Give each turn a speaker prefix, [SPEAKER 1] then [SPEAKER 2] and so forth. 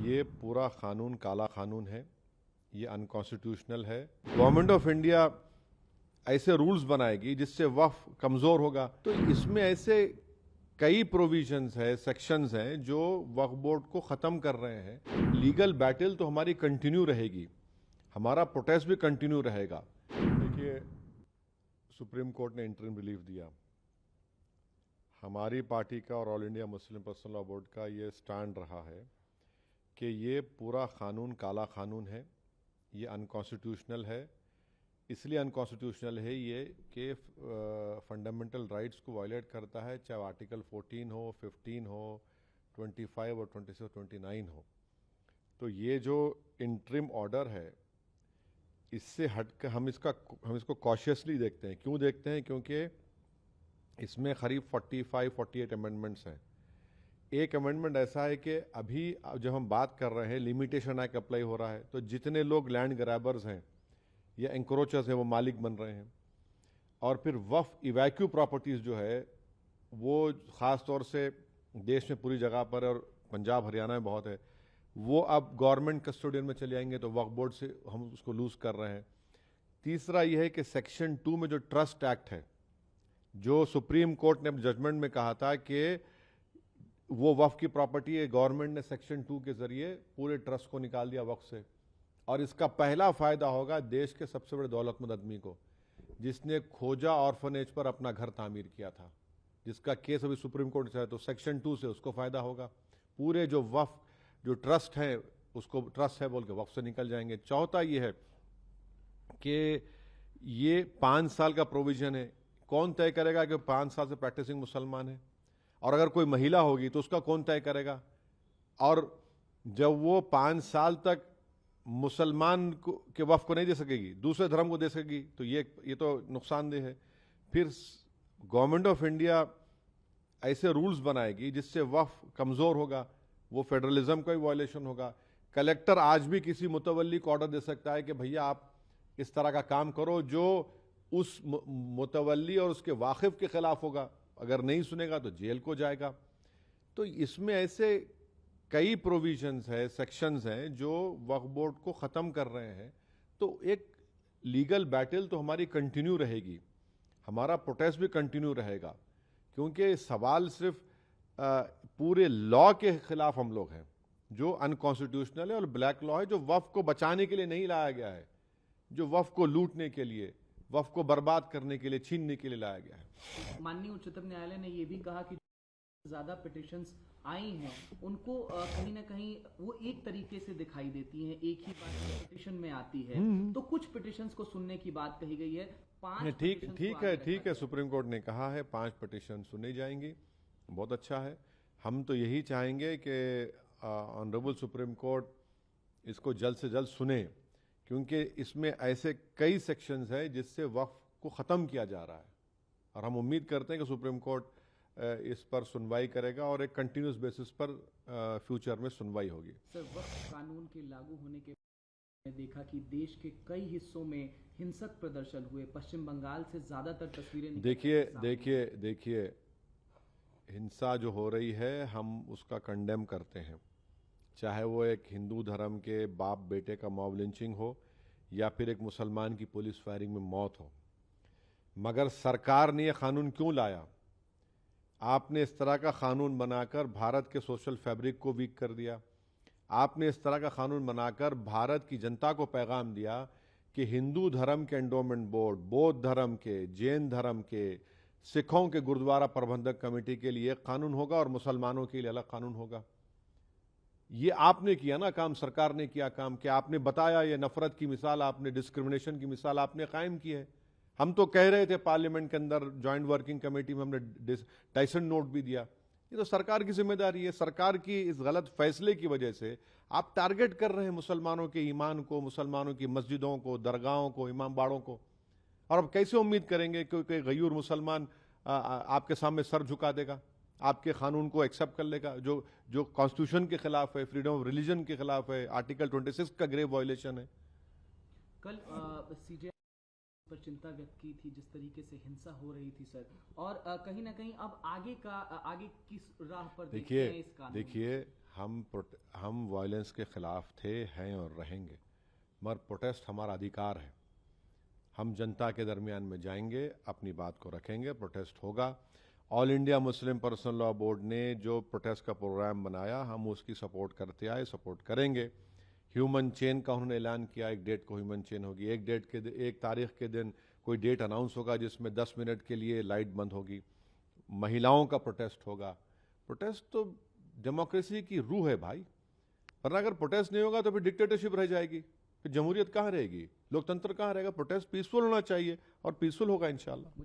[SPEAKER 1] ये पूरा कानून काला कानून है, ये अनकॉन्स्टिट्यूशनल है। गवर्नमेंट ऑफ इंडिया ऐसे रूल्स बनाएगी जिससे वक्फ कमज़ोर होगा। तो इसमें ऐसे कई प्रोविजंस है, सेक्शंस हैं जो वक्फ बोर्ड को ख़त्म कर रहे हैं। लीगल बैटल तो हमारी कंटिन्यू रहेगी, हमारा प्रोटेस्ट भी कंटिन्यू रहेगा। देखिए, सुप्रीम कोर्ट ने इंटरिम रिलीफ दिया। हमारी पार्टी का और all India Muslim personal law board का ये स्टैंड रहा है कि ये पूरा कानून काला कानून है, ये अनकॉन्स्टिट्यूशनल है। इसलिए अनकॉन्स्टिट्यूशनल है ये कि फंडामेंटल राइट्स को वायलेट करता है, चाहे आर्टिकल 14 हो, 15 हो, 25 और 26 और 29 हो। तो ये जो इंटरिम ऑर्डर है, इससे हटकर हम इसको कॉशियसली देखते हैं। क्यों देखते हैं? क्योंकि इसमें करीब 45-48 अमेंडमेंट्स हैं। एक अमेंडमेंट ऐसा है कि अभी जब हम बात कर रहे हैं, लिमिटेशन एक्ट अप्लाई हो रहा है, तो जितने लोग लैंड ग्रैबर्स हैं या एंक्रोचर्स हैं वो मालिक बन रहे हैं। और फिर वक्फ इवैक्यू प्रॉपर्टीज़ जो है वो ख़ास तौर से देश में पूरी जगह पर और पंजाब हरियाणा में बहुत है, वो अब गवर्नमेंट कस्टोडियन में चले आएंगे, तो वक्फ बोर्ड से हम उसको लूज़ कर रहे हैं। तीसरा यह है कि सेक्शन 2 में जो ट्रस्ट एक्ट है, जो सुप्रीम कोर्ट ने अपने जजमेंट में कहा था कि वो वक्फ की प्रॉपर्टी है, गवर्नमेंट ने सेक्शन 2 के जरिए पूरे ट्रस्ट को निकाल दिया वक्फ से। और इसका पहला फायदा होगा देश के सबसे बड़े दौलतमंद आदमी को, जिसने खोजा ऑर्फनेज पर अपना घर तामीर किया था, जिसका केस अभी सुप्रीम कोर्ट से है। तो सेक्शन 2 से उसको फायदा होगा। पूरे जो वक्फ जो ट्रस्ट है उसको ट्रस्ट है बोल के वक्फ से निकल जाएंगे। चौथा ये है कि ये 5 साल का प्रोविजन है। कौन तय करेगा कि 5 साल से प्रैक्टिसिंग मुसलमान है? और अगर कोई महिला होगी तो उसका कौन तय करेगा? और जब वो 5 साल तक मुसलमान के वक्फ को नहीं दे सकेगी, दूसरे धर्म को दे सकेगी, तो ये तो नुकसानदेह है। फिर गवर्नमेंट ऑफ इंडिया ऐसे रूल्स बनाएगी जिससे वक्फ कमज़ोर होगा, वो फेडरलिज्म का भी वायलेशन होगा। कलेक्टर आज भी किसी मुतवल्ली को ऑर्डर दे सकता है कि भैया आप इस तरह का काम करो, जो उस मुतवल्ली और उसके वाकिफ के खिलाफ होगा। अगर नहीं सुनेगा तो जेल को जाएगा। तो इसमें ऐसे कई प्रोविजंस है, सेक्शंस हैं जो वक्फ बोर्ड को ख़त्म कर रहे हैं। तो एक लीगल बैटल तो हमारी कंटिन्यू रहेगी, हमारा प्रोटेस्ट भी कंटिन्यू रहेगा। क्योंकि सवाल सिर्फ पूरे लॉ के खिलाफ हम लोग हैं, जो अनकॉन्स्टिट्यूशनल है और ब्लैक लॉ है, जो वक्फ को बचाने के लिए नहीं लाया गया है, जो वक्फ को लूटने के लिए, वक्फ को बर्बाद करने के लिए, छीनने के लिए लाया गया है।
[SPEAKER 2] माननीय उच्चतम न्यायालय ने यह भी कहा कि ज्यादा पिटिशंस आई हैं उनको कहीं ना कहीं वो एक तरीके से दिखाई देती हैं, एक ही बात पिटिशन में आती है। तो कुछ पिटिशंस को सुनने की बात कही गई है। 5
[SPEAKER 1] ठीक है, सुप्रीम कोर्ट ने कहा है 5 पिटिशन सुनी जाएंगी, बहुत अच्छा है। हम तो यही चाहेंगे कि ऑनरेबल सुप्रीम कोर्ट इसको जल्द से जल्द सुने, क्योंकि इसमें ऐसे कई सेक्शंस हैं जिससे वक्फ को ख़त्म किया जा रहा है। और हम उम्मीद करते हैं कि सुप्रीम कोर्ट इस पर सुनवाई करेगा और एक कंटिन्यूस बेसिस पर फ्यूचर में सुनवाई होगी।
[SPEAKER 2] सर, वक्फ कानून के लागू होने के बाद देखा कि देश के कई हिस्सों में हिंसक प्रदर्शन हुए। पश्चिम बंगाल से ज़्यादातर तस्वीरें
[SPEAKER 1] देखिए, हिंसा जो हो रही है हम उसका कंडेम करते हैं, चाहे वो एक हिंदू धर्म के बाप बेटे का मॉब लिंचिंग हो या फिर एक मुसलमान की पुलिस फायरिंग में मौत हो। मगर सरकार ने यह कानून क्यों लाया? आपने इस तरह का कानून बनाकर भारत के सोशल फैब्रिक को वीक कर दिया। आपने इस तरह का कानून बनाकर भारत की जनता को पैगाम दिया कि हिंदू धर्म के एंडोमेंट बोर्ड, बौद्ध धर्म के, जैन धर्म के, सिखों के गुरुद्वारा प्रबंधक कमेटी के लिए एक कानून होगा और मुसलमानों के लिए अलग कानून होगा। ये आपने किया ना काम, सरकार ने किया काम कि आपने बताया, ये नफरत की मिसाल, आपने डिस्क्रिमिनेशन की मिसाल आपने कायम की है। हम तो कह रहे थे पार्लियामेंट के अंदर जॉइंट वर्किंग कमेटी में, हमने टाइसन नोट भी दिया। ये तो सरकार की जिम्मेदारी है। सरकार की इस गलत फैसले की वजह से आप टारगेट कर रहे हैं मुसलमानों के ईमान को, मुसलमानों की मस्जिदों को, दरगाहों को, इमाम बाड़ों को। और अब कैसे उम्मीद करेंगे कि कोई गयूर मुसलमान आपके सामने सर झुका देगा, आपके कानून को एक्सेप्ट कर लेगा, जो कॉन्स्टिट्यूशन के खिलाफ है, फ्रीडम ऑफ रिलीजन के खिलाफ है, आर्टिकल 26 का ग्रेव वायलेशन है।
[SPEAKER 2] कल सीजे पर चिंता व्यक्त की थी जिस तरीके से हिंसा हो रही थी सर, और कहीं ना कहीं अब आगे किस राह पर
[SPEAKER 1] देखिए, हम वायलेंस के ख़िलाफ़ थे, हैं और रहेंगे, मगर प्रोटेस्ट हमारा अधिकार है। हम जनता के दरमियान में जाएंगे, अपनी बात को रखेंगे, प्रोटेस्ट होगा। All India Muslim personal law board ने जो प्रोटेस्ट का प्रोग्राम बनाया, हम उसकी सपोर्ट करते आए, सपोर्ट करेंगे। ह्यूमन चेन का उन्होंने ऐलान किया, एक डेट को ह्यूमन चेन होगी, एक तारीख के दिन कोई डेट अनाउंस होगा जिसमें 10 मिनट के लिए लाइट बंद होगी, महिलाओं का प्रोटेस्ट होगा। प्रोटेस्ट तो डेमोक्रेसी की रूह है भाई, वरना अगर प्रोटेस्ट नहीं होगा तो फिर डिक्टेटरशिप रह जाएगी, फिर जमहूरियत कहाँ रहेगी, लोकतंत्र कहाँ रहेगा। प्रोटेस्ट पीसफुल होना चाहिए और पीसफुल होगा इंशाल्लाह।